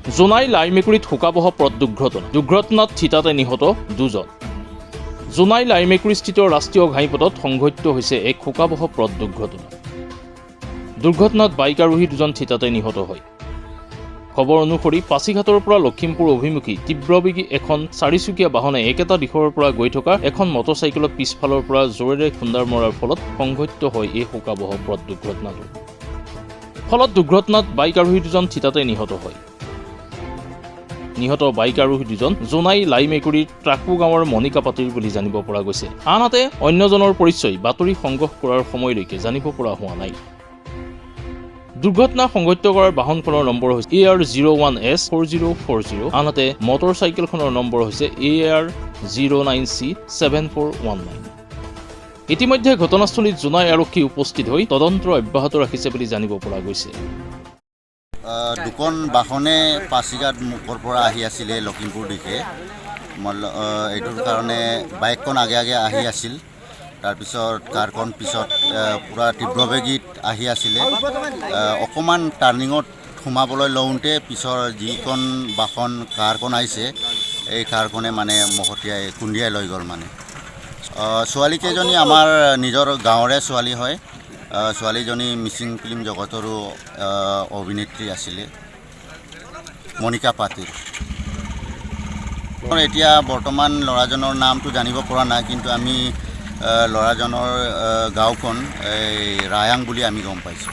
জোনাই লাই মেকুৰীত শোকাবহ পথ দুৰ্ঘটনাত থিতাতে নিহত 2জন। জোনাই লাই মেকুৰীস্থিত ৰাষ্ট্ৰীয় ঘাইপথত সংঘটিত হৈছে এক শোকাবহ পথ দুৰ্ঘটনাত বাইক আৰোহী 2জন থিতাতে নিহত হয়। খবৰ অনুসৰি পাছিঘাটৰ পৰা লখিমপুৰ অভিমুখী তীব্ৰবেগী এখন 4চকীয়া বাহনে একেটা দিশৰ পৰা গৈ থকা এখন মটৰচাইকেলত পিছফালৰ পৰা জোৰেৰে খুন্দাৰ মৰাৰ ফলত সংঘটিত হয় এই শোকাবহ পথ দুৰ্ঘটনাটো। ফলত দুৰ্ঘটনাত বাইক আৰোহী 2জন থিতাতে নিহত হয়। নিহত বাইক আৰোহী 2জন জোনাই লাই মেকুৰীৰ ট্ৰাকু গাঁৱৰ মণিকা পাতিৰ বুলি জানিব পৰা গৈছে। আনহাতে অন্যজনৰ পৰিচয় বাতৰি সংগ্ৰহ কৰাৰ সময়লৈকে জানিব পৰা হোৱা নাই। দুৰ্ঘটনা সংঘটিত কৰাৰ বাহনখনৰ নম্বৰ হৈছে AR01S4040, আনহাতে মটৰচাইকেলখনৰ নম্বৰ হৈছে AR09C7419। ইতিমধ্যে ঘটনাস্থলীত জোনাই আৰক্ষী উপস্থিত হৈ তদন্ত অব্যাহত ৰাখিছে বুলি জানিব পৰা গৈছে। দুখন বাহনে পাছিঘাট মুখৰ পৰা আহি আছিলে লখিমপুৰ দিশে। এইটোৰ কাৰণে বাইকখন আগে আহি আছিল, তাৰপিছত কাৰখন পিছত পূৰা তীব্ৰবেগীত আহি আছিলে। অকণমান টাৰ্ণিঙত সোমাবলৈ লওঁতে পিছৰ যিখন বাহন কাৰখন আহিছে এই কাৰখনে মানে মহতিয়াই খুন্দিয়াই লৈ গ'ল। ছোৱালীকেইজনী আমাৰ নিজৰ গাঁৱৰে ছোৱালী হয়। ছোৱালীজনী মিচিং ফিল্ম জগতৰো অভিনেত্ৰী আছিলে, মণিকা পাতিল। এতিয়া বৰ্তমান ল'ৰাজনৰ নামটো জানিব পৰা নাই, কিন্তু আমি ল'ৰাজনৰ গাঁওখন ৰায়াং বুলি আমি গম পাইছোঁ।